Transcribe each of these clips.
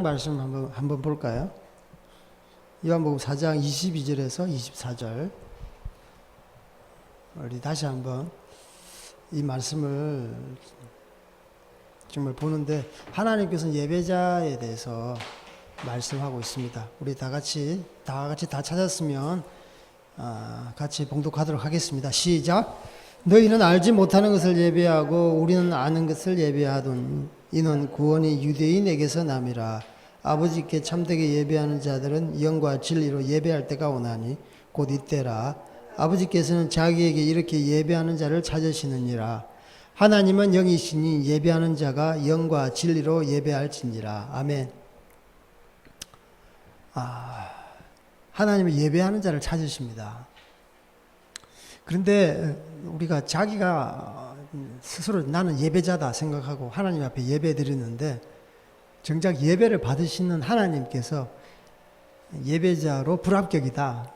말씀 한번 볼까요? 요한복음 4장 22절에서 24절. 우리 다시 한번 이 말씀을 정말 보는데, 하나님께서는 예배자에 대해서 말씀하고 있습니다. 우리 다 같이 다 찾았으면 같이 봉독하도록 하겠습니다. 시작. 너희는 알지 못하는 것을 예배하고 우리는 아는 것을 예배하던 이는 구원이 유대인에게서 남이라. 아버지께 참되게 예배하는 자들은 영과 진리로 예배할 때가 오나니 곧 이때라. 아버지께서는 자기에게 이렇게 예배하는 자를 찾으시느니라. 하나님은 영이시니 예배하는 자가 영과 진리로 예배할지니라. 아멘. 하나님은 예배하는 자를 찾으십니다. 그런데 우리가 자기가 스스로 나는 예배자다 생각하고 하나님 앞에 예배 드리는데, 정작 예배를 받으시는 하나님께서 예배자로 불합격이다,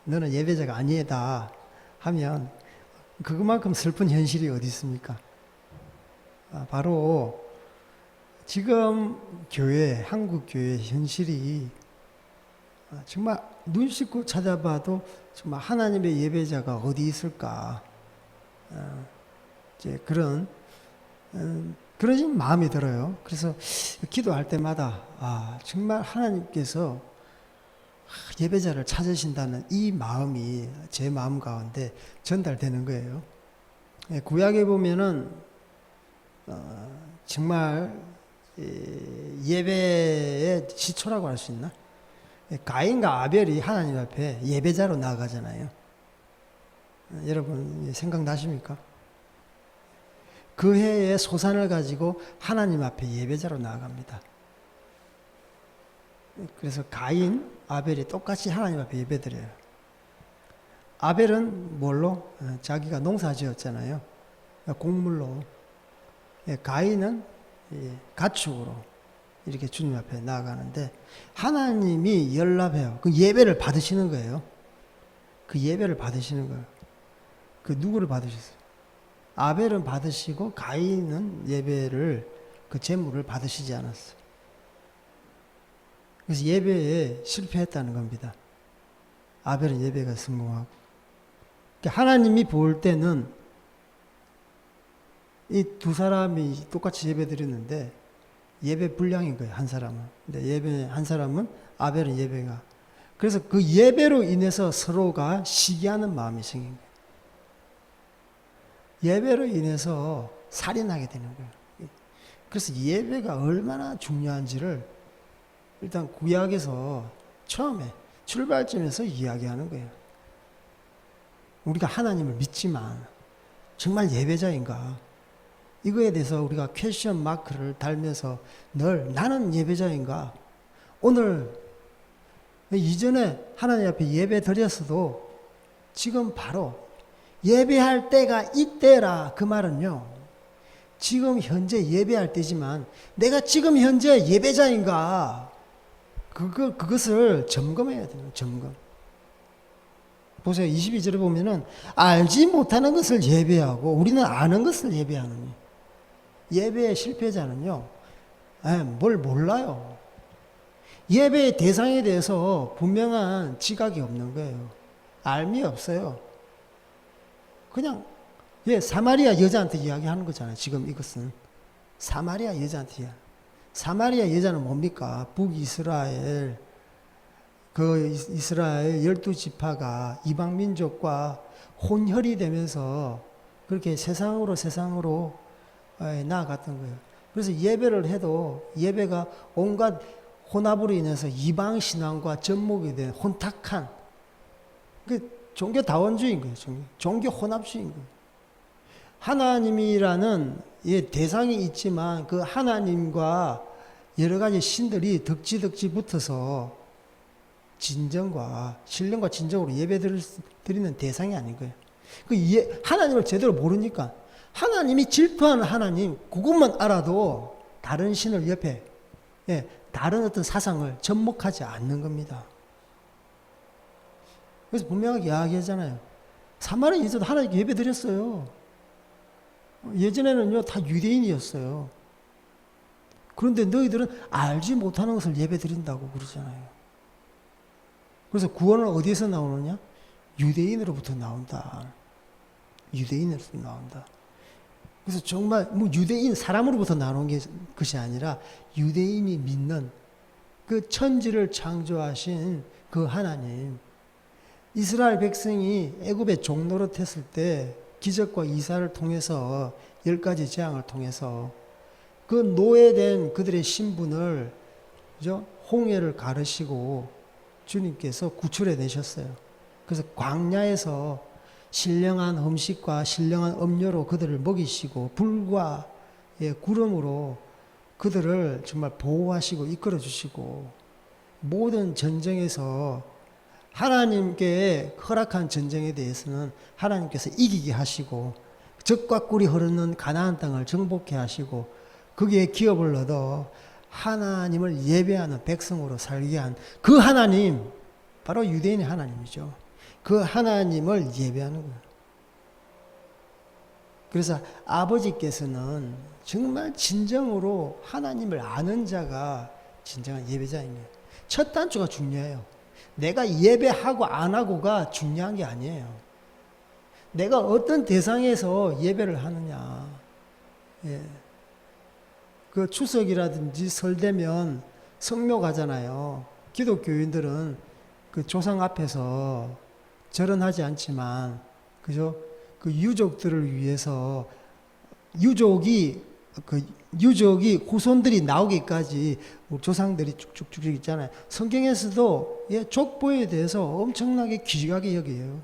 너는 예배자가 아니다 하면 그것만큼 슬픈 현실이 어디 있습니까? 바로 지금 교회, 한국 교회 현실이 정말 눈 씻고 찾아봐도 정말 하나님의 예배자가 어디 있을까, 이제 그런 마음이 들어요. 그래서 기도할 때마다 정말 하나님께서 예배자를 찾으신다는 이 마음이 제 마음 가운데 전달되는 거예요. 구약에 보면은 정말 예배의 시초라고 할 수 있나? 가인과 아벨이 하나님 앞에 예배자로 나아가잖아요. 여러분 생각나십니까? 그 해의 소산을 가지고 하나님 앞에 예배자로 나아갑니다. 그래서 가인, 아벨이 똑같이 하나님 앞에 예배드려요. 아벨은 뭘로? 자기가 농사 지었잖아요. 곡물로. 가인은 가축으로 이렇게 주님 앞에 나아가는데, 하나님이 연락해요. 그 예배를 받으시는 거예요. 그 예배를 받으시는 거예요. 그 누구를 받으셨어요? 아벨은 받으시고 가인은 예배를, 그 제물을 받으시지 않았어요. 그래서 예배에 실패했다는 겁니다. 아벨은 예배가 성공하고. 그러니까 하나님이 볼 때는 이 두 사람이 똑같이 예배 드리는데 예배 불량인 거예요, 한 사람은. 근데 예배 한 사람은, 아벨은 예배가. 그래서 그 예배로 인해서 서로가 시기하는 마음이 생긴 거예요. 예배로 인해서 살인하게 되는 거예요. 그래서 예배가 얼마나 중요한지를 일단 구약에서 처음에 출발점에서 이야기하는 거예요. 우리가 하나님을 믿지만 정말 예배자인가? 이거에 대해서 우리가 퀘스천 마크를 달면서 늘 나는 예배자인가? 오늘 이전에 하나님 앞에 예배 드렸어도 지금 바로 예배할 때가 이때라, 그 말은요, 지금 현재 예배할 때지만 내가 지금 현재 예배자인가? 그것을 점검해야 돼요. 점검. 보세요. 22절에 보면은 알지 못하는 것을 예배하고 우리는 아는 것을 예배하느니. 예배의 실패자는요, 뭘 몰라요. 예배의 대상에 대해서 분명한 지각이 없는 거예요. 알미 없어요. 그냥 사마리아 여자한테 이야기하는 거잖아요. 지금 이것은 사마리아 여자한테. 사마리아 여자는 뭡니까? 북이스라엘, 그 이스라엘 12지파가 이방 민족과 혼혈이 되면서 그렇게 세상으로 나아갔던 거예요. 그래서 예배를 해도 예배가 온갖 혼합으로 인해서 이방 신앙과 접목이 된 혼탁한 그 종교 다원주의인 거예요. 종교 혼합주의인 거예요. 하나님이라는 대상이 있지만 그 하나님과 여러 가지 신들이 덕지 붙어서 진정과 신령과 진정으로 예배 드리는 대상이 아닌 거예요. 하나님을 제대로 모르니까, 하나님이 질투하는 하나님, 그것만 알아도 다른 신을 옆에, 다른 어떤 사상을 접목하지 않는 겁니다. 그래서 분명하게 이야기하잖아요. 사마리아 여자도 하나님께 예배 드렸어요. 예전에는요, 다 유대인이었어요. 그런데 너희들은 알지 못하는 것을 예배 드린다고 그러잖아요. 그래서 구원은 어디에서 나오느냐? 유대인으로부터 나온다. 유대인으로부터 나온다. 그래서 정말 뭐 유대인 사람으로부터 나오는 것이 아니라 유대인이 믿는 그 천지를 창조하신 그 하나님, 이스라엘 백성이 애굽에 종노릇했을 때 기적과 이사를 통해서 10가지 재앙을 통해서 그 노예된 그들의 신분을 그죠? 홍해를 가르시고 주님께서 구출해 내셨어요. 그래서 광야에서 신령한 음식과 신령한 음료로 그들을 먹이시고 불과 구름으로 그들을 정말 보호하시고 이끌어 주시고 모든 전쟁에서 하나님께 허락한 전쟁에 대해서는 하나님께서 이기게 하시고 적과 꿀이 흐르는 가나안 땅을 정복해 하시고 거기에 기업을 얻어 하나님을 예배하는 백성으로 살게 한 그 하나님, 바로 유대인의 하나님이죠. 그 하나님을 예배하는 거예요. 그래서 아버지께서는 정말 진정으로 하나님을 아는 자가 진정한 예배자입니다. 첫 단추가 중요해요. 내가 예배하고 안 하고가 중요한 게 아니에요. 내가 어떤 대상에서 예배를 하느냐. 예. 그 추석이라든지 설 되면 성묘 가잖아요. 기독교인들은 그 조상 앞에서 절은 하지 않지만, 그죠? 그 유족들을 위해서 유족이 후손들이 나오기까지 우리 조상들이 쭉쭉쭉 있잖아요. 성경에서도 족보에 대해서 엄청나게 귀하게 여겨요.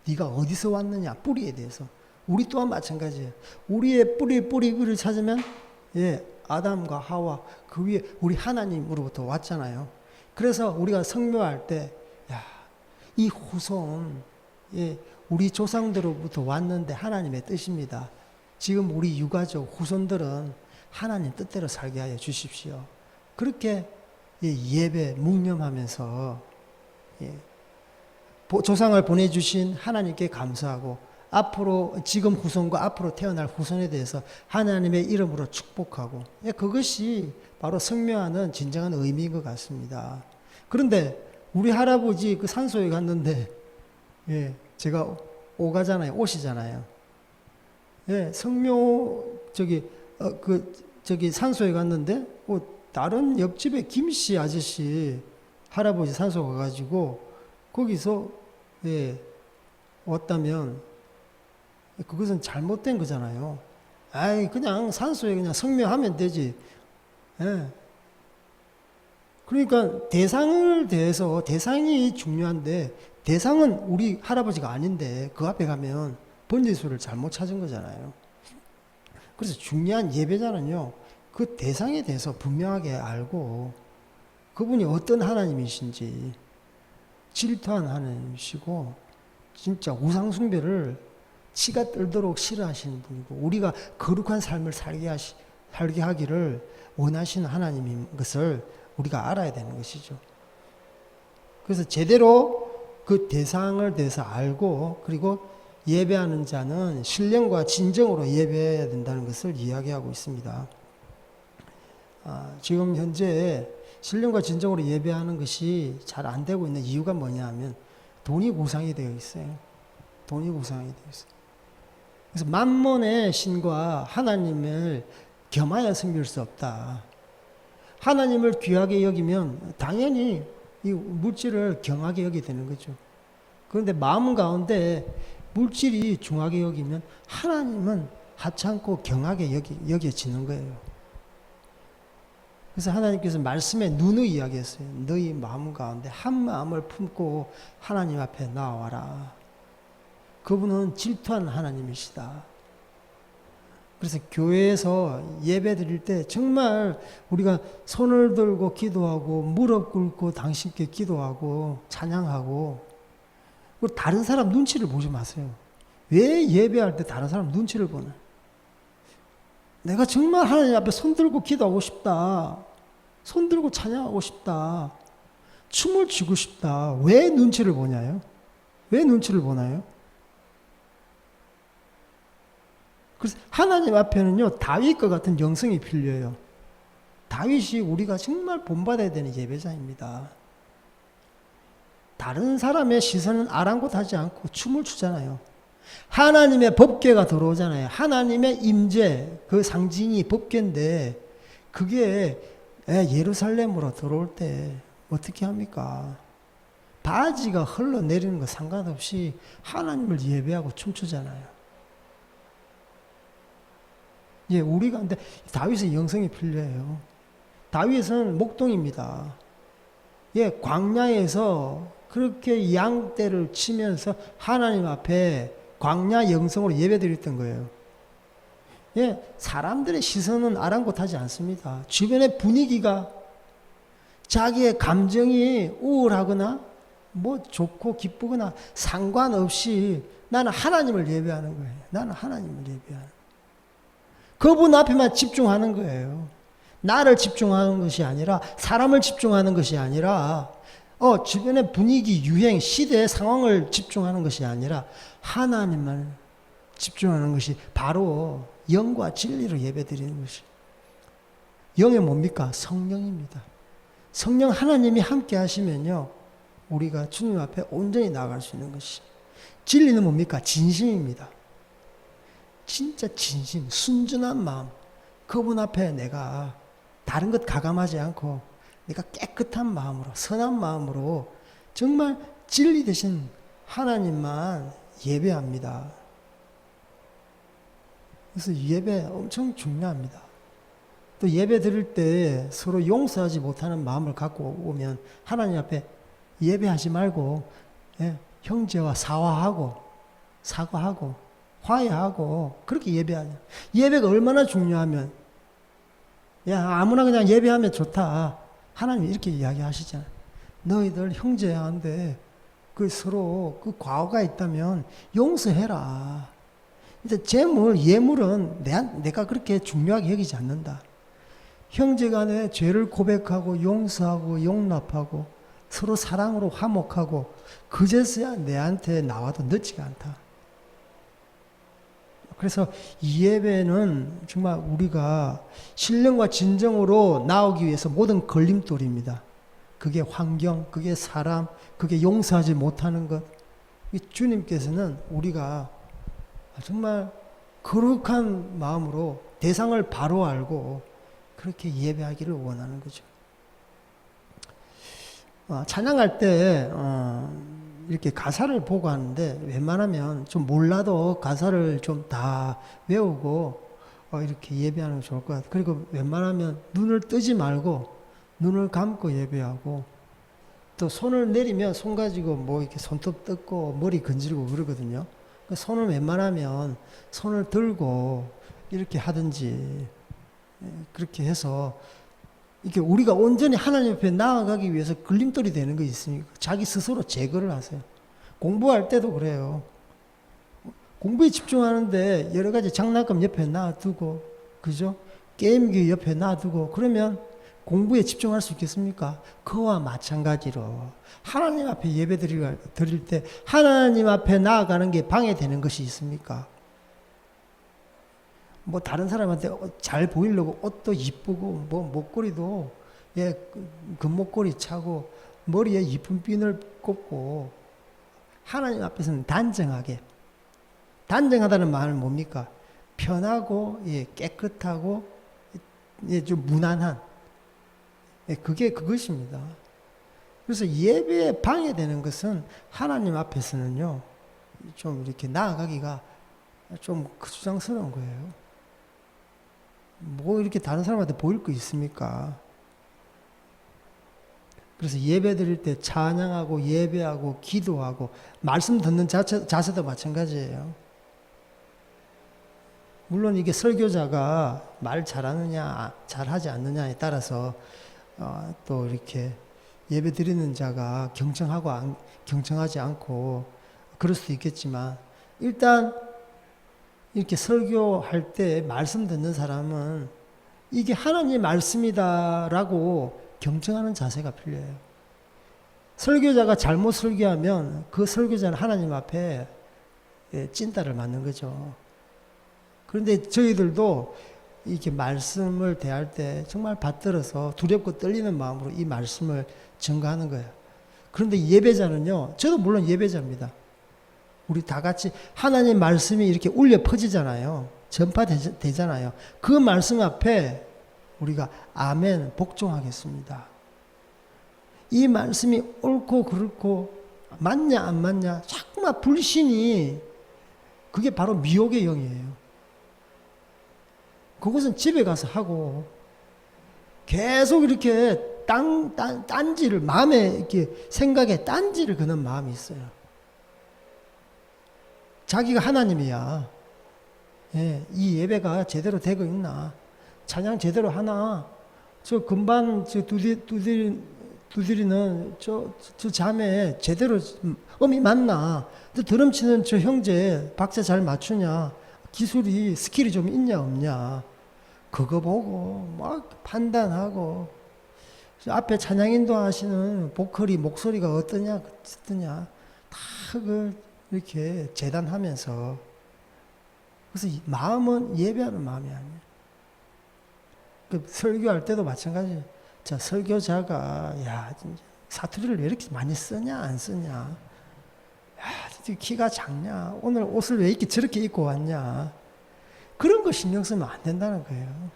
네가 어디서 왔느냐, 뿌리에 대해서. 우리 또한 마찬가지예요. 우리의 뿌리를 찾으면 아담과 하와 그 위에 우리 하나님으로부터 왔잖아요. 그래서 우리가 성묘할 때 이 후손 우리 조상들로부터 왔는데 하나님의 뜻입니다. 지금 우리 유가족 후손들은 하나님 뜻대로 살게 하여 주십시오. 그렇게 예배 묵념하면서 조상을 보내주신 하나님께 감사하고 앞으로 지금 후손과 앞으로 태어날 후손에 대해서 하나님의 이름으로 축복하고 그것이 바로 성묘하는 진정한 의미인 것 같습니다. 그런데 우리 할아버지 그 산소에 갔는데 제가 오가잖아요. 오시잖아요. 성묘 저기 산소에 갔는데 다른 옆집에 김씨 아저씨 할아버지 산소 가가지고 거기서 왔다면 그것은 잘못된 거잖아요. 그냥 산소에 그냥 성묘하면 되지. 그러니까 대상을 대해서 대상이 중요한데 대상은 우리 할아버지가 아닌데 그 앞에 가면 번지수를 잘못 찾은 거잖아요. 그래서 중요한 예배자는요, 그 대상에 대해서 분명하게 알고 그분이 어떤 하나님이신지 질투한 하나님이시고 진짜 우상숭배를 치가 떨도록 싫어하시는 분이고 우리가 거룩한 삶을 살게 하기를 원하시는 하나님인 것을 우리가 알아야 되는 것이죠. 그래서 제대로 그 대상을 대해서 알고 그리고 예배하는 자는 신령과 진정으로 예배해야 된다는 것을 이야기하고 있습니다. 지금 현재 신령과 진정으로 예배하는 것이 잘 안 되고 있는 이유가 뭐냐 하면 돈이 우상이 되어 있어요. 돈이 우상이 되어 있어요. 그래서 만몬의 신과 하나님을 겸하여 섬길 수 없다. 하나님을 귀하게 여기면 당연히 이 물질을 경하게 여기게 되는 거죠. 그런데 마음 가운데 물질이 중하게 여기면 하나님은 하찮고 경하게 여겨지는 거예요. 그래서 하나님께서 말씀에 누누이 이야기했어요. 너희 마음 가운데 한 마음을 품고 하나님 앞에 나와라. 그분은 질투하는 하나님이시다. 그래서 교회에서 예배 드릴 때 정말 우리가 손을 들고 기도하고 무릎 꿇고 당신께 기도하고 찬양하고 다른 사람 눈치를 보지 마세요. 왜 예배할 때 다른 사람 눈치를 보나? 내가 정말 하나님 앞에 손 들고 기도하고 싶다. 손 들고 찬양하고 싶다. 춤을 추고 싶다. 왜 눈치를 보냐요? 왜 눈치를 보나요? 그래서 하나님 앞에는요, 다윗과 같은 영성이 필요해요. 다윗이 우리가 정말 본받아야 되는 예배자입니다. 다른 사람의 시선은 아랑곳하지 않고 춤을 추잖아요. 하나님의 법궤가 들어오잖아요. 하나님의 임재, 그 상징이 법궤인데 그게 예루살렘으로 들어올 때 어떻게 합니까? 바지가 흘러내리는 거 상관없이 하나님을 예배하고 춤추잖아요. 예, 우리가 근데 다윗의 영성이 필요해요. 다윗은 목동입니다. 예, 광야에서 그렇게 양떼를 치면서 하나님 앞에 광야 영성으로 예배드렸던 거예요. 예, 사람들의 시선은 아랑곳하지 않습니다. 주변의 분위기가 자기의 감정이 우울하거나 뭐 좋고 기쁘거나 상관없이 나는 하나님을 예배하는 거예요. 나는 하나님을 예배하는 거예요. 그분 앞에만 집중하는 거예요. 나를 집중하는 것이 아니라 사람을 집중하는 것이 아니라 주변의 분위기, 유행, 시대의 상황을 집중하는 것이 아니라 하나님만 집중하는 것이 바로 영과 진리로 예배드리는 것이. 영이 뭡니까? 성령입니다. 성령 하나님이 함께 하시면요, 우리가 주님 앞에 온전히 나아갈 수 있는 것이. 진리는 뭡니까? 진심입니다. 진짜 진심, 순전한 마음. 그분 앞에 내가 다른 것 가감하지 않고 내가 깨끗한 마음으로, 선한 마음으로 정말 진리 되신 하나님만 예배합니다. 그래서 예배 엄청 중요합니다. 또 예배 드릴 때 서로 용서하지 못하는 마음을 갖고 오면 하나님 앞에 예배하지 말고 형제와 사과하고 화해하고 그렇게 예배하냐. 예배가 얼마나 중요하면 아무나 그냥 예배하면 좋다. 하나님이 이렇게 이야기하시잖아요. 너희들 형제한데 그 서로 그 과오가 있다면 용서해라. 근데 재물, 예물은 내가 그렇게 중요하게 여기지 않는다. 형제간에 죄를 고백하고 용서하고 용납하고 서로 사랑으로 화목하고 그제서야 내한테 나와도 늦지가 않다. 그래서 이 예배는 정말 우리가 신령과 진정으로 나오기 위해서 모든 걸림돌입니다. 그게 환경, 그게 사람, 그게 용서하지 못하는 것. 주님께서는 우리가 정말 거룩한 마음으로 대상을 바로 알고 그렇게 예배하기를 원하는 거죠. 찬양할 때 이렇게 가사를 보고 하는데 웬만하면 좀 몰라도 가사를 좀 다 외우고 이렇게 예배하는 게 좋을 것 같아요. 그리고 웬만하면 눈을 뜨지 말고 눈을 감고 예배하고 또 손을 내리면 손 가지고 뭐 이렇게 손톱 뜯고 머리 건지르고 그러거든요. 손을 웬만하면 손을 들고 이렇게 하든지 그렇게 해서 이렇게 우리가 온전히 하나님 앞에 나아가기 위해서 걸림돌이 되는 거 있으니까 자기 스스로 제거를 하세요. 공부할 때도 그래요. 공부에 집중하는데 여러 가지 장난감 옆에 놔두고, 그죠? 게임기 옆에 놔두고, 그러면 공부에 집중할 수 있겠습니까? 그와 마찬가지로 하나님 앞에 예배 드릴 때 하나님 앞에 나아가는 게 방해되는 것이 있습니까? 뭐 다른 사람한테 잘 보이려고 옷도 이쁘고 뭐 목걸이도 금목걸이 차고 머리에 이쁜 핀을 꽂고 하나님 앞에서는 단정하다는 말은 뭡니까? 편하고 깨끗하고 좀 무난한 그게 그것입니다. 그래서 예배에 방해되는 것은 하나님 앞에서는요 좀 이렇게 나아가기가 좀 수장스러운 거예요. 뭐 이렇게 다른 사람한테 보일 거 있습니까? 그래서 예배 드릴 때 찬양하고 예배하고 기도하고 말씀 듣는 자세도 마찬가지예요. 물론 이게 설교자가 말 잘하느냐 잘하지 않느냐에 따라서 또 이렇게 예배 드리는 자가 경청하지 않고 그럴 수도 있겠지만 일단 이렇게 설교할 때 말씀 듣는 사람은 이게 하나님의 말씀이다라고 경청하는 자세가 필요해요. 설교자가 잘못 설교하면 그 설교자는 하나님 앞에 찐따를 맞는 거죠. 그런데 저희들도 이렇게 말씀을 대할 때 정말 받들어서 두렵고 떨리는 마음으로 이 말씀을 전가하는 거예요. 그런데 예배자는요, 저도 물론 예배자입니다. 우리 다 같이 하나님 말씀이 이렇게 울려 퍼지잖아요. 전파되잖아요. 그 말씀 앞에 우리가 아멘 복종하겠습니다. 이 말씀이 옳고 그렇고 맞냐 안 맞냐 자꾸만 불신이, 그게 바로 미혹의 영이에요. 그것은 집에 가서 하고 계속 이렇게 딴지를, 마음에 이렇게 생각에 딴지를 거는 마음이 있어요. 자기가 하나님이야. 예, 이 예배가 제대로 되고 있나? 찬양 제대로 하나? 저 금반 저 두드리는 저 자매 제대로 음이 맞나? 또 드럼 치는 저 형제 박자 잘 맞추냐? 기술이 스킬이 좀 있냐 없냐? 그거 보고 막 판단하고, 앞에 찬양 인도하시는 보컬이 목소리가 어떠냐 다 그걸 이렇게 재단하면서, 그래서 이 마음은 예배하는 마음이 아니에요. 그 설교할 때도 마찬가지예요. 자, 설교자가 야 진짜 사투리를 왜 이렇게 많이 쓰냐 안 쓰냐, 야 진짜 키가 작냐, 오늘 옷을 왜 이렇게 저렇게 입고 왔냐, 그런 거 신경 쓰면 안 된다는 거예요.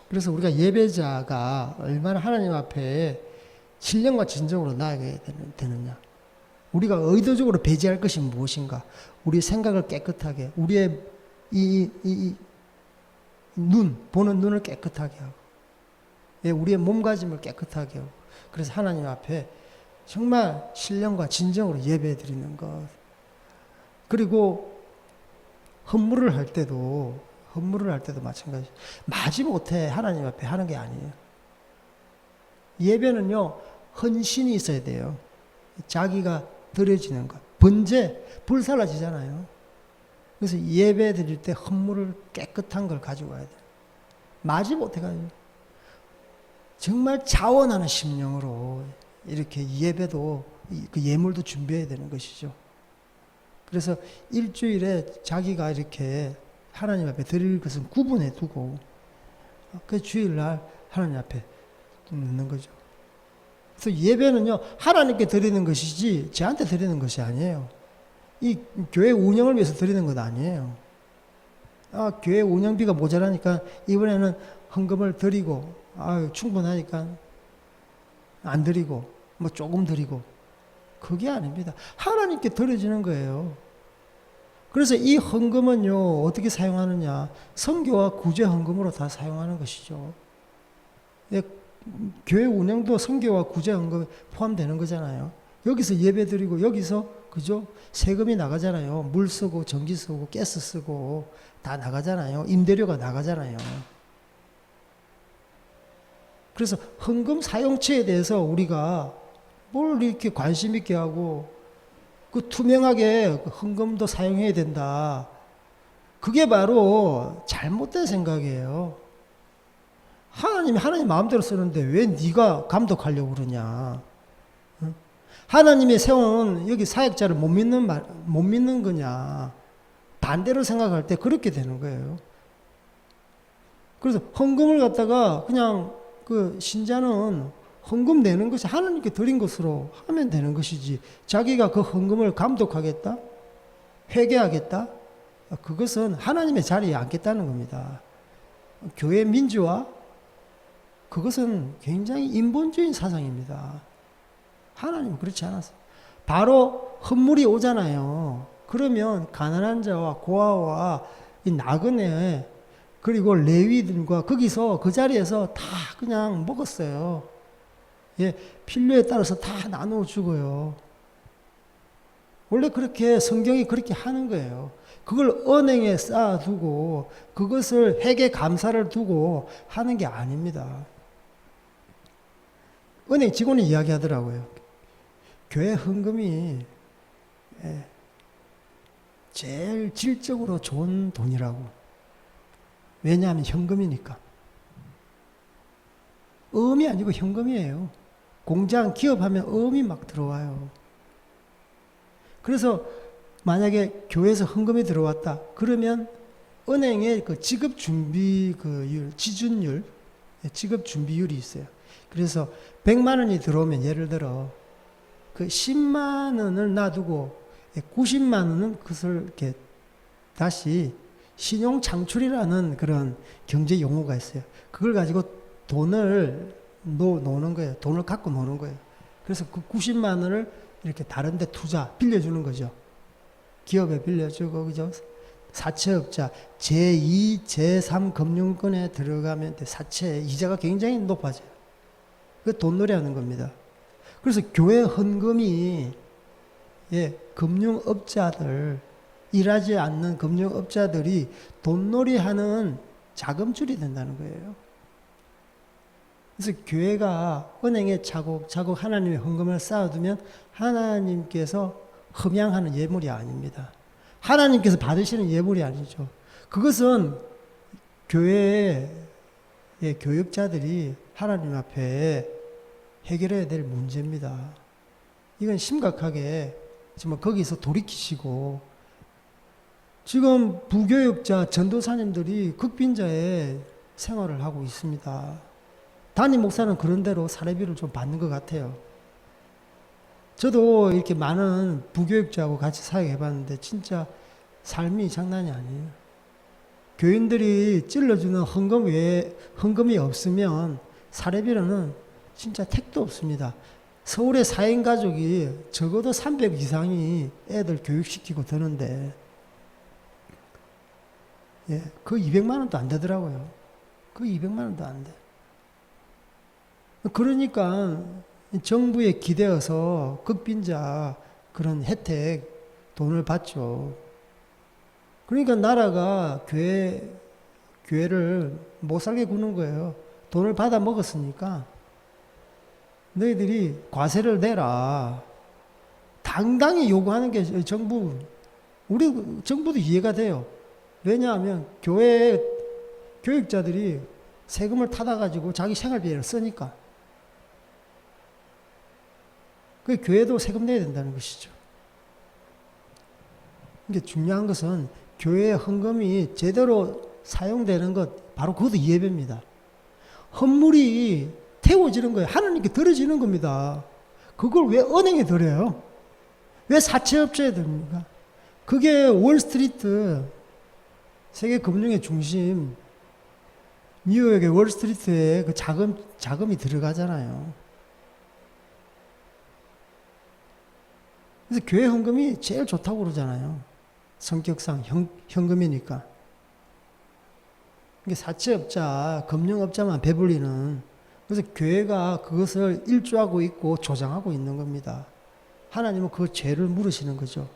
그래서 우리가 예배자가 얼마나 하나님 앞에 신령과 진정으로 나아가야 되느냐. 우리가 의도적으로 배제할 것이 무엇인가. 우리의 생각을 깨끗하게, 우리의 보는 눈을 깨끗하게 하고, 우리의 몸가짐을 깨끗하게 하고, 그래서 하나님 앞에 정말 신령과 진정으로 예배 드리는 것. 그리고 헌물을 할 때도 마찬가지. 마지못해 하나님 앞에 하는 게 아니에요. 예배는요, 헌신이 있어야 돼요. 자기가 드려지는 것. 번제, 불살라지잖아요. 그래서 예배 드릴 때 헌물을 깨끗한 걸 가지고 와야 돼요. 마지못해 가지고. 정말 자원하는 심령으로 이렇게 예배도, 그 예물도 준비해야 되는 것이죠. 그래서 일주일에 자기가 이렇게 하나님 앞에 드릴 것은 구분해 두고, 그 주일날 하나님 앞에 넣는 거죠. 그래서 예배는요, 하나님께 드리는 것이지 저한테 드리는 것이 아니에요. 이 교회 운영을 위해서 드리는 것 아니에요. 교회 운영비가 모자라니까 이번에는 헌금을 드리고, 충분하니까 안 드리고, 뭐 조금 드리고, 그게 아닙니다. 하나님께 드려지는 거예요. 그래서 이 헌금은요, 어떻게 사용하느냐, 선교와 구제 헌금으로 다 사용하는 것이죠. 교회 운영도 선교와 구제 헌금에 포함되는 거잖아요. 여기서 예배 드리고, 여기서 그죠? 세금이 나가잖아요. 물 쓰고 전기 쓰고 가스 쓰고 다 나가잖아요. 임대료가 나가잖아요. 그래서 헌금 사용처에 대해서 우리가 뭘 이렇게 관심 있게 하고, 그 투명하게 헌금도 사용해야 된다. 그게 바로 잘못된 생각이에요. 하나님 마음대로 쓰는데 왜 네가 감독하려고 그러냐? 하나님의 세운 여기 사역자를 못 믿는 거냐? 반대로 생각할 때 그렇게 되는 거예요. 그래서 헌금을 갖다가 그냥 그 신자는 헌금 내는 것이 하나님께 드린 것으로 하면 되는 것이지, 자기가 그 헌금을 감독하겠다? 회개하겠다? 그것은 하나님의 자리에 앉겠다는 겁니다. 교회 민주화? 그것은 굉장히 인본주의 사상입니다. 하나님은 그렇지 않았어요. 바로 헌물이 오잖아요. 그러면 가난한 자와 고아와 이 나그네, 그리고 레위들과 거기서 그 자리에서 다 그냥 먹었어요. 예, 필요에 따라서 다 나누어 주고요. 원래 그렇게 성경이 그렇게 하는 거예요. 그걸 은행에 쌓아두고 그것을 회계 감사를 두고 하는 게 아닙니다. 은행 직원이 이야기하더라고요. 교회 헌금이 제일 질적으로 좋은 돈이라고. 왜냐하면 현금이니까. 음이 아니고 현금이에요. 공장, 기업하면 음이 막 들어와요. 그래서 만약에 교회에서 헌금이 들어왔다. 그러면 은행의 그 지급 준비 지준율, 지급 준비율이 있어요. 그래서 100만 원이 들어오면 예를 들어 그 10만 원을 놔두고 90만 원은 그것을 이렇게 다시 신용 창출이라는 그런 경제 용어가 있어요. 그걸 가지고 돈을 노는 거예요. 돈을 갖고 노는 거예요. 그래서 그 90만 원을 이렇게 다른 데 빌려주는 거죠. 기업에 빌려주고, 그죠? 사채업자, 제2, 제3 금융권에 들어가면 사채 이자가 굉장히 높아져요. 그 돈놀이 하는 겁니다. 그래서 교회 헌금이, 금융업자들, 일하지 않는 금융업자들이 돈놀이 하는 자금줄이 된다는 거예요. 그래서 교회가 은행에 차곡차곡 하나님의 헌금을 쌓아두면 하나님께서 흠양하는 예물이 아닙니다. 하나님께서 받으시는 예물이 아니죠. 그것은 교회의 교육자들이 하나님 앞에 해결해야 될 문제입니다. 이건 심각하게 정말 거기서 돌이키시고, 지금 부교육자 전도사님들이 극빈자의 생활을 하고 있습니다. 담임 목사는 그런 대로 사례비를 좀 받는 것 같아요. 저도 이렇게 많은 부교육자하고 같이 사역해봤는데 진짜 삶이 장난이 아니에요. 교인들이 찔러주는 헌금 외에 헌금이 없으면 사례비로는 진짜 택도 없습니다. 서울의 4인 가족이 적어도 300 이상이 애들 교육시키고 드는데, 그 200만 원도 안 되더라고요. 그 200만 원도 안 돼. 그러니까 정부에 기대어서 극빈자 그런 혜택 돈을 받죠. 그러니까 나라가 교회를 못 살게 구는 거예요. 돈을 받아 먹었으니까 너희들이 과세를 내라. 당당히 요구하는 게 정부, 우리 정부도 이해가 돼요. 왜냐하면 교회 교육자들이 세금을 타다가지고 자기 생활비를 쓰니까. 그 교회도 세금 내야 된다는 것이죠. 이게 중요한 것은 교회의 헌금이 제대로 사용되는 것, 바로 그것도 예배입니다. 헌물이 태워지는 거예요. 하나님께 드려지는 겁니다. 그걸 왜 은행에 드려요? 왜 사채업자에 드립니까? 그게 월스트리트, 세계 금융의 중심, 뉴욕의 월스트리트에 그 자금이 들어가잖아요. 그래서 교회 헌금이 제일 좋다고 그러잖아요. 성격상 현금이니까. 이게 사채업자, 금융업자만 배불리는, 그래서 교회가 그것을 일조하고 있고 조장하고 있는 겁니다. 하나님은 그 죄를 물으시는 거죠.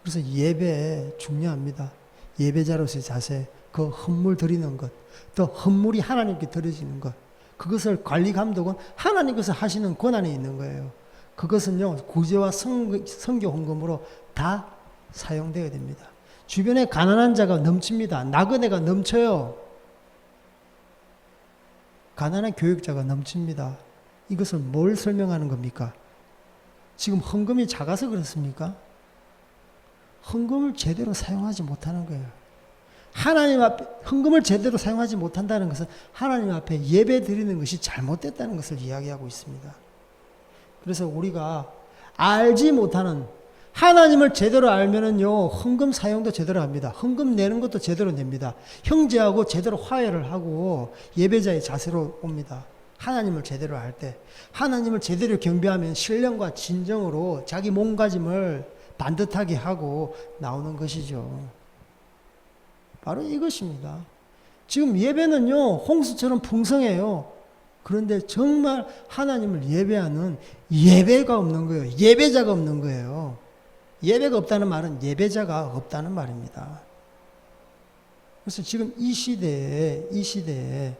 그래서 예배 중요합니다. 예배자로서의 자세, 그 헌물 드리는 것, 또 헌물이 하나님께 드려지는 것, 그것을 관리 감독은 하나님께서 하시는 권한이 있는 거예요. 그것은요, 구제와 선교 헌금으로 다 사용되어야 됩니다. 주변에 가난한 자가 넘칩니다. 나그네가 넘쳐요. 가난한 교육자가 넘칩니다. 이것은 뭘 설명하는 겁니까? 지금 헌금이 작아서 그렇습니까? 헌금을 제대로 사용하지 못하는 거예요. 하나님 앞에 헌금을 제대로 사용하지 못한다는 것은 하나님 앞에 예배 드리는 것이 잘못됐다는 것을 이야기하고 있습니다. 그래서 우리가 알지 못하는, 하나님을 제대로 알면은요, 헌금 사용도 제대로 합니다. 헌금 내는 것도 제대로 냅니다. 형제하고 제대로 화해를 하고 예배자의 자세로 옵니다. 하나님을 제대로 알 때, 하나님을 제대로 경배하면 신령과 진정으로 자기 몸가짐을 반듯하게 하고 나오는 것이죠. 바로 이것입니다. 지금 예배는요, 홍수처럼 풍성해요. 그런데 정말 하나님을 예배하는 예배가 없는 거예요. 예배자가 없는 거예요. 예배가 없다는 말은 예배자가 없다는 말입니다. 그래서 지금 이 시대에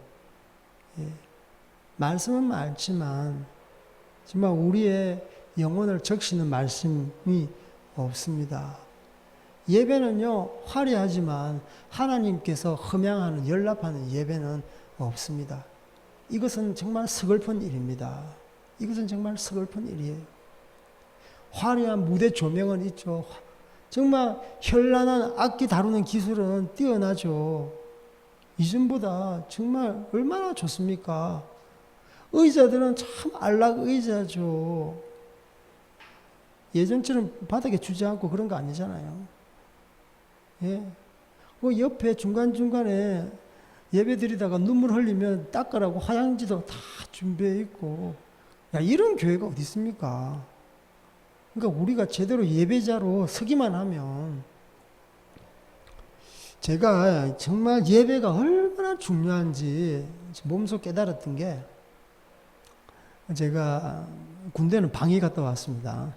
말씀은 많지만 정말 우리의 영혼을 적시는 말씀이 없습니다. 예배는요, 화려하지만 하나님께서 흠양하는, 연락하는 예배는 없습니다. 이것은 정말 서글픈 일입니다. 이것은 정말 서글픈 일이에요. 화려한 무대 조명은 있죠. 정말 현란한 악기 다루는 기술은 뛰어나죠. 이전보다 정말 얼마나 좋습니까? 의자들은 참 안락 의자죠. 예전처럼 바닥에 주저앉고 그런 거 아니잖아요. 예. 그 옆에 중간중간에 예배 드리다가 눈물 흘리면 닦으라고 화장지도 다 준비해 있고, 야, 이런 교회가 어디 있습니까? 그러니까 우리가 제대로 예배자로 서기만 하면, 제가 정말 예배가 얼마나 중요한지 몸소 깨달았던 게, 제가 군대는 방위 갔다 왔습니다.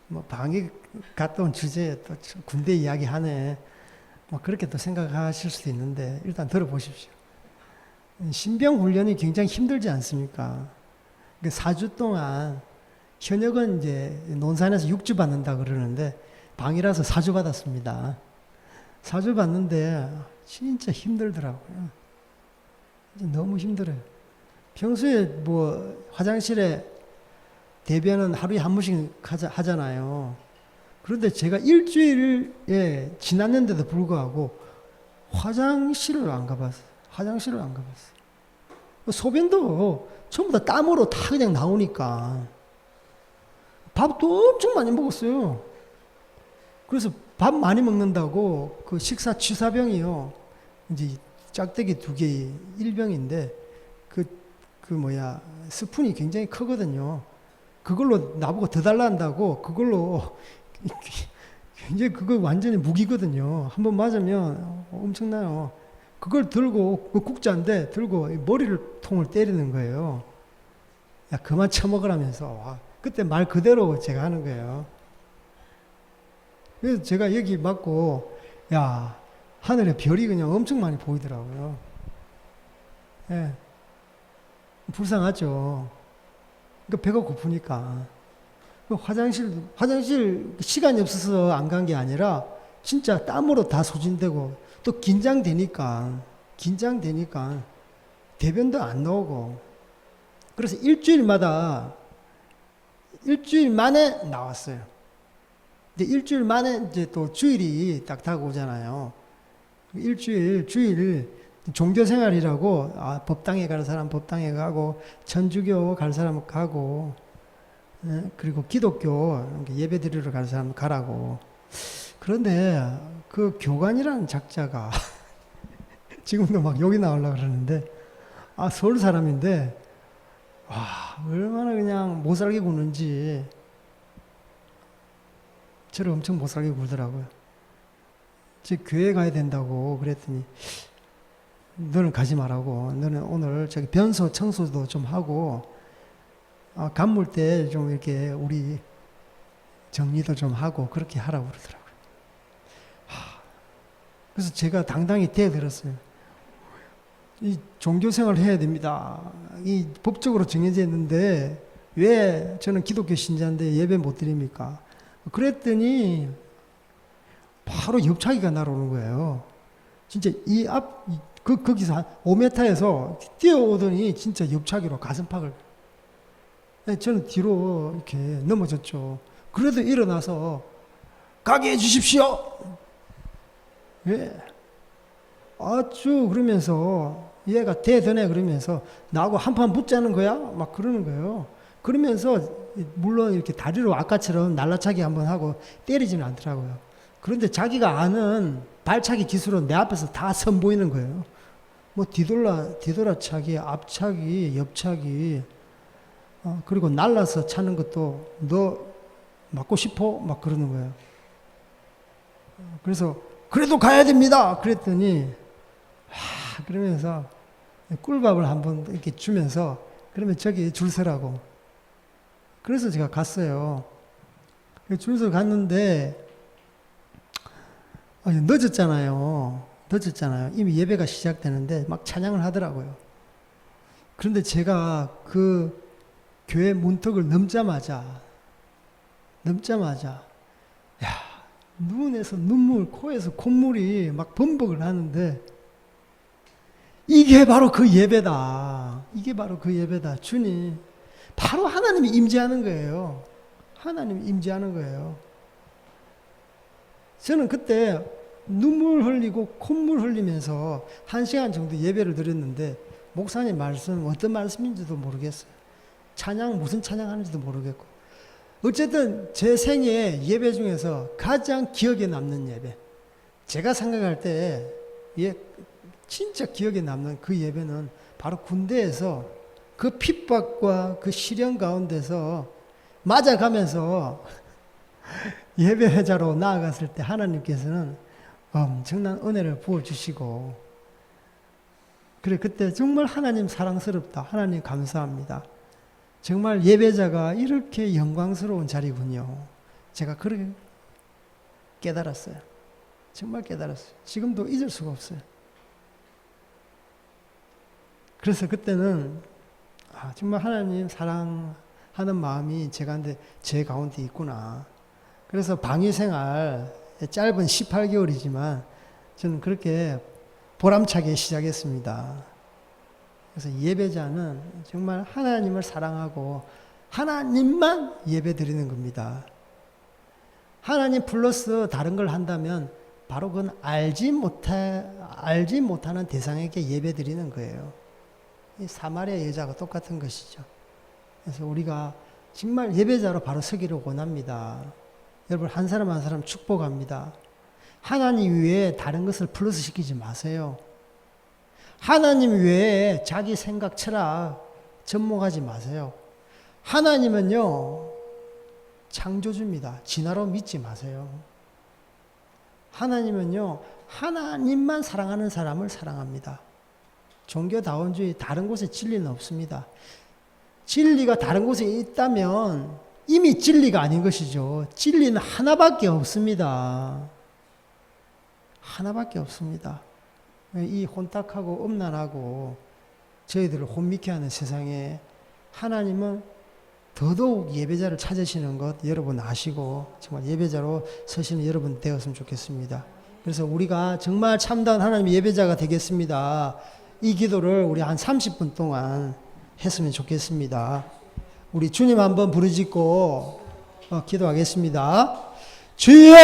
뭐 방위 갔다 온 주제에 또 군대 이야기 하네. 뭐 그렇게 또 생각하실 수도 있는데 일단 들어보십시오. 신병 훈련이 굉장히 힘들지 않습니까? 4주 동안 현역은 이제 논산에서 6주 받는다 그러는데 방이라서 4주 받았습니다. 4주 받는데 진짜 힘들더라고요. 너무 힘들어요. 평소에 뭐 화장실에 대변은 하루에 한 번씩 하잖아요. 그런데 제가 일주일에 지났는데도 불구하고 화장실을 안 가봤어요. 화장실을 안 가봤어요. 소변도 전부 다 땀으로 다 그냥 나오니까 밥도 엄청 많이 먹었어요. 그래서 밥 많이 먹는다고 그 식사 취사병이요. 이제 짝대기 2개 1병인데 스푼이 굉장히 크거든요. 그걸로 나보고 더 달라 한다고 그걸로 굉장히 그거 완전히 무기거든요. 한번 맞으면 엄청나요. 그걸 들고 그 국자인데 들고 통을 때리는 거예요. 야, 그만 처먹으라면서. 그때 말 그대로 제가 하는 거예요. 그래서 제가 여기 맞고, 야, 하늘에 별이 그냥 엄청 많이 보이더라고요. 예. 불쌍하죠. 그러니까 배가 고프니까. 화장실 시간이 없어서 안 간 게 아니라 진짜 땀으로 다 소진되고 또 긴장되니까 대변도 안 나오고 그래서 일주일 만에 나왔어요. 근데 일주일 만에 이제 또 주일이 딱 다가오잖아요. 주일 종교 생활이라고 법당에 갈 사람 법당에 가고 천주교 갈 사람 가고 그리고 기독교 예배 드리러 갈 사람 가라고. 그런데 그 교관이라는 작자가 지금도 막 욕이 나오려고 그러는데 서울 사람인데 와 얼마나 그냥 못 살게 구는지 저를 엄청 못 살게 굴더라고요. 즉 교회 가야 된다고 그랬더니 너는 가지 말라고. 너는 오늘 저기 변소 청소도 좀 하고 간물 때 좀 이렇게 우리 정리도 좀 하고 그렇게 하라고 그러더라고요. 그래서 제가 당당히 대들었어요. 이 종교생활을 해야 됩니다. 이 법적으로 정해져 있는데 왜 저는 기독교 신자인데 예배 못 드립니까? 그랬더니 바로 옆차기가 날아오는 거예요. 진짜 거기서 한 5m에서 뛰어오더니 진짜 옆차기로 가슴팍을. 저는 뒤로 이렇게 넘어졌죠. 그래도 일어나서 가게 해주십시오. 왜? 아주 그러면서 얘가 대드네 그러면서 나하고 한판 붙자는 거야? 막 그러는 거예요. 그러면서 물론 이렇게 다리로 아까처럼 날라차기 한번 하고 때리지는 않더라고요. 그런데 자기가 아는 발차기 기술은 내 앞에서 다 선보이는 거예요. 뭐 뒤돌아차기, 앞차기, 옆차기, 그리고 날라서 차는 것도 너 맞고 싶어? 막 그러는 거예요. 그래서 그래도 가야 됩니다. 그랬더니 그러면서 꿀밥을 한번 이렇게 주면서 그러면 저기 줄 서라고. 그래서 제가 갔어요. 줄 서 갔는데 늦었잖아요. 이미 예배가 시작되는데 막 찬양을 하더라고요. 그런데 제가 그 교회 문턱을 넘자마자 야, 눈에서 눈물, 코에서 콧물이 막 범벅을 하는데 이게 바로 그 예배다. 주님, 바로 하나님이 임재하는 거예요. 저는 그때 눈물 흘리고 콧물 흘리면서 1시간 정도 예배를 드렸는데 목사님 말씀 어떤 말씀인지도 모르겠어요. 찬양 무슨 찬양 하는지도 모르겠고 어쨌든 제 생애 예배 중에서 가장 기억에 남는 예배, 제가 생각할 때 진짜 기억에 남는 그 예배는 바로 군대에서 그 핍박과 그 시련 가운데서 맞아가면서 예배자로 나아갔을 때 하나님께서는 엄청난 은혜를 부어주시고, 그래 그때 정말 하나님 사랑스럽다, 하나님 감사합니다, 정말 예배자가 이렇게 영광스러운 자리군요, 제가 그렇게 깨달았어요. 정말 깨달았어요. 지금도 잊을 수가 없어요. 그래서 그때는 정말 하나님 사랑하는 마음이 제 가운데 있구나. 그래서 방위생활 짧은 18개월이지만 저는 그렇게 보람차게 시작했습니다. 그래서 예배자는 정말 하나님을 사랑하고 하나님만 예배 드리는 겁니다. 하나님 플러스 다른 걸 한다면 바로 그건 알지 못하는 대상에게 예배 드리는 거예요. 이 사마리아 여자가 똑같은 것이죠. 그래서 우리가 정말 예배자로 바로 서기를 원합니다. 여러분 한 사람 한 사람 축복합니다. 하나님 외에 다른 것을 플러스 시키지 마세요. 하나님 외에 자기 생각, 철학 접목하지 마세요. 하나님은요 창조주입니다. 진화로 믿지 마세요. 하나님은요 하나님만 사랑하는 사람을 사랑합니다. 종교다원주의 다른 곳에 진리는 없습니다. 진리가 다른 곳에 있다면 이미 진리가 아닌 것이죠. 진리는 하나밖에 없습니다. 하나밖에 없습니다. 이 혼탁하고 음란하고 저희들을 혼미케 하는 세상에 하나님은 더더욱 예배자를 찾으시는 것 여러분 아시고 정말 예배자로 서시는 여러분 되었으면 좋겠습니다. 그래서 우리가 정말 참다운 하나님의 예배자가 되겠습니다. 이 기도를 우리 한 30분 동안 했으면 좋겠습니다. 우리 주님 한번 부르짖고 기도하겠습니다. 주여!